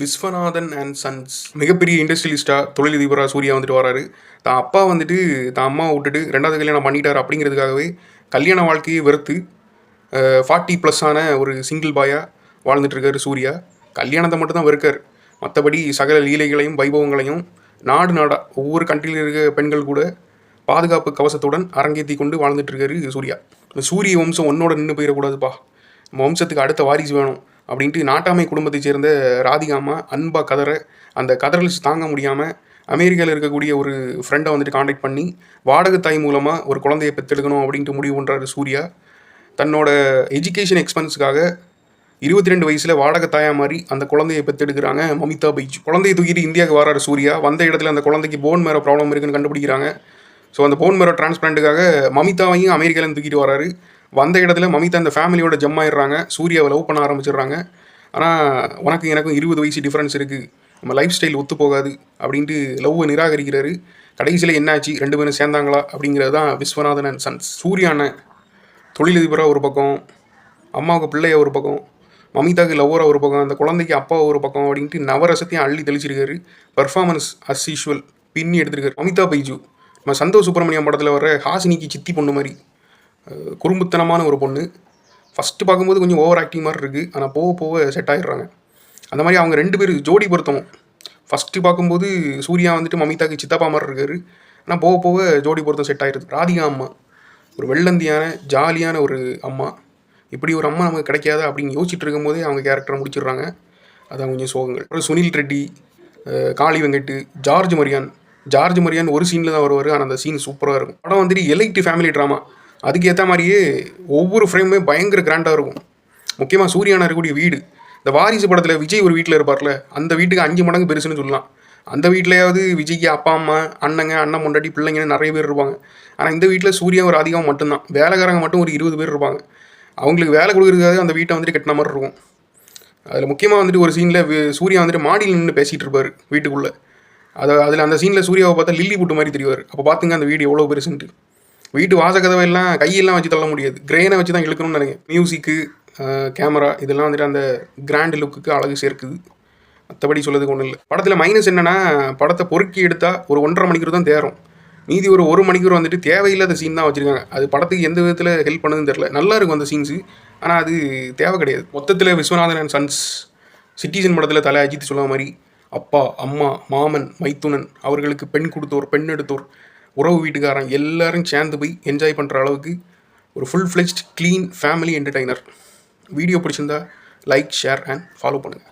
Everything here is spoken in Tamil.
விஸ்வநாதன் அண்ட் சன்ஸ் மிகப்பெரிய இண்டஸ்ட்ரியலிஸ்ட்டாக தொழிலதிபராக சூர்யா வந்துட்டு வராரு. தான் அப்பா வந்துட்டு தான் அம்மாவை விட்டுட்டு 2வது கல்யாணம் பண்ணிட்டார் அப்படிங்கிறதுக்காகவே கல்யாண வாழ்க்கையை வெறுத்து 40+ ஆன ஒரு சிங்கிள் பாயாக வாழ்ந்துட்டுருக்காரு சூர்யா. கல்யாணத்தை மட்டும் தான் வெறுக்கார், மற்றபடி சகல லீலைகளையும் வைபவங்களையும் நாடாக ஒவ்வொரு கண்ட்ரியில் இருக்க பெண்கள் கூட பாதுகாப்பு கவசத்துடன் அரங்கேற்றி கொண்டு வாழ்ந்துட்டுருக்காரு சூர்யா. இந்த சூரிய வம்சம் ஒன்னோட நின்று போயிடக்கூடாதுப்பா, நம்ம வம்சத்துக்கு அடுத்த வாரிசு வேணும் அப்படின்ட்டு நாட்டாமை குடும்பத்தை சேர்ந்த ராதிகா அம்மா அன்பா கதற, அந்த கதறல்ஸ் தாங்க முடியாமல் அமெரிக்காவில் இருக்கக்கூடிய ஒரு ஃப்ரெண்டை வந்துட்டு காண்டாக்ட் பண்ணி வாடகை தாய் மூலமாக ஒரு குழந்தையை பெற்றெடுக்கணும் அப்படின்ட்டு முடிவு பண்ணுறாரு சூர்யா. தன்னோட எஜுகேஷன் எக்ஸ்பென்ஸுக்காக 22 வயசில் வாடகை தாயா மாதிரி அந்த குழந்தையை பெற்றெடுக்கிறாங்க மமிதா பைஜு. குழந்தையை தூக்கிட்டு இந்தியாவுக்கு வராரு சூர்யா. வந்த இடத்துல அந்த குழந்தைக்கு போன் மேரோ ப்ராப்ளம் இருக்குன்னு கண்டுபிடிக்கிறாங்க. ஸோ அந்த போன் மேரோ டிரான்ஸ்பிளான்ட்டுக்காக மமிதாவையும் அமெரிக்காவிலேருந்து தூக்கிட்டு வராரு. வந்த இடத்துல மமிதா அந்த ஃபேமிலியோட ஜம் ஆயிடுறாங்க, சூர்யாவை லவ் பண்ண ஆரம்பிச்சிடுறாங்க. ஆனால் உனக்கு எனக்கும் 20 வயசு டிஃப்ரென்ஸ் இருக்குது, நம்ம லைஃப் ஸ்டைல் ஒத்து போகாது அப்படின்ட்டு லவ்வை நிராகரிக்கிறாரு. கடைசியில் என்னாச்சு, 2 பேரும் சேர்ந்தாங்களா அப்படிங்கிறது தான் விஸ்வநாதன் அண்ட் சன்ஸ். சூர்யான தொழிலதிபராக ஒரு பக்கம், அம்மாவுக்கு பிள்ளைய ஒரு பக்கம், மமிதாவுக்கு லவ்வராக ஒரு பக்கம், அந்த குழந்தைக்கு அப்பாவை ஒரு பக்கம் அப்படின்ட்டு நவரசத்தையும் அள்ளி தெளிச்சிருக்காரு. பர்ஃபார்மன்ஸ் அஸ் யூஷுவல் பின்னி எடுத்திருக்காரு. மமிதா பைஜு நம்ம சந்தோஷ் சுப்ரமணியம் படத்தில் வர ஹாசினிக்கு சித்தி பொண்ணு மாதிரி, குறும்புத்தனமான ஒரு பொண்ணு. ஃபஸ்ட்டு பார்க்கும்போது கொஞ்சம் ஓவர் ஆக்டிங் மாதிரி இருக்குது, ஆனால் போக போக செட் ஆகிடுறாங்க. அந்த மாதிரி அவங்க 2 பேர் ஜோடி பொருத்தமும். ஃபஸ்ட்டு பார்க்கும்போது சூர்யா வந்துட்டு மமிதாக்கு சித்தப்பா மாதிரி இருக்காரு, ஆனால் போக போக ஜோடி பொருத்தம் செட் ஆகிடுது. ராதிகா அம்மா ஒரு வெள்ளந்தியான ஜாலியான ஒரு அம்மா. இப்படி ஒரு அம்மா நமக்கு கிடைக்காதா அப்படின்னு யோசிச்சுட்டு இருக்கும்போதே அவங்க கேரக்டரை முடிச்சிடுறாங்க. அதான் கொஞ்சம் சோகங்கள். அப்புறம் சுனில் ரெட்டி, காளி வெங்கட்டு, ஜார்ஜ் மரியான் ஒரு சீனில் தான் வருவார், ஆனால் அந்த சீன் சூப்பராக இருக்கும். படம் வந்துட்டு எலைட்டு ஃபேமிலி ட்ராமா, அதுக்கேற்ற மாதிரியே ஒவ்வொரு ஃப்ரேமுமே பயங்கர கிராண்டாக இருக்கும். முக்கியமாக சூர்யானா இருக்கக்கூடிய வீடு, இந்த வாரிசு படத்தில் விஜய் ஒரு வீட்டில் இருப்பார்ல, அந்த வீட்டுக்கு 5 மடங்கு பெருசுன்னு சொல்லலாம். அந்த வீட்டிலையாவது விஜய்க்கு அப்பா அம்மா அண்ணன் பொண்டாட்டி பிள்ளைங்கன்னு நிறைய பேர் இருப்பாங்க. ஆனால் இந்த வீட்டில் சூர்யா ஒரு அதிகம் மட்டும்தான், வேலைக்காரங்க மட்டும் ஒரு 20 பேர் இருப்பாங்க. அவங்களுக்கு வேலை கொடுக்குறதுக்காக அந்த வீட்டை வந்துட்டு கட்டின மாதிரி இருக்கும். அதில் முக்கியமாக வந்துட்டு ஒரு சீனில் சூர்யா வந்துட்டு மாடியில் நின்று பேசிகிட்டு இருப்பார் வீட்டுக்குள்ளே. அதில் அந்த சீனில் சூர்யாவை பார்த்தா லில்லி புட்டு மாதிரி தெரிவார். அப்போ பார்த்துங்க அந்த வீடு எவ்வளோ பெருசுன்ட்டு. வீட்டு வாசக்கதவை எல்லாம் கையெல்லாம் வச்சு தள்ள முடியாது, கிரெயினை வச்சு தான் இழுக்கணும்னு நினைக்கிறேன். மியூசிக்கு, கேமரா இதெல்லாம் வந்துட்டு அந்த கிராண்ட் லுக்குக்கு அழகு சேர்க்குது. மற்றபடி சொல்லதுக்கு ஒன்றும் இல்லை. படத்தில் மைனஸ் என்னென்னா, படத்தை பொறுக்கி எடுத்தால் ஒரு 1.5 மணிக்கூர் தான் தேரும், மீதி ஒரு 1 மணிக்கூர் வந்துட்டு தேவையில்லாத சீன் தான் வச்சுருக்காங்க. அது படத்துக்கு எந்த விதத்தில் ஹெல்ப் பண்ணுதுன்னு தெரில. நல்லா இருக்கும் அந்த சீன்ஸு, ஆனால் அது தேவை கிடையாது. மொத்தத்தில் விஸ்வநாதன் அண்ட் சன்ஸ் சிட்டிசன் படத்தில் தலை அஜித் சொல்ல மாதிரி அப்பா அம்மா மாமன் மைத்துனன் அவர்களுக்கு பெண் கொடுத்தோர் பெண் எடுத்தோர் உறவு வீட்டுக்காரன் எல்லாரும் சேர்ந்து போய் என்ஜாய் பண்ணுற அளவுக்கு ஒரு full fledged clean family entertainer. Video பிடிச்சிருந்தா லைக், ஷேர் அண்ட் ஃபாலோ பண்ணுங்கள்.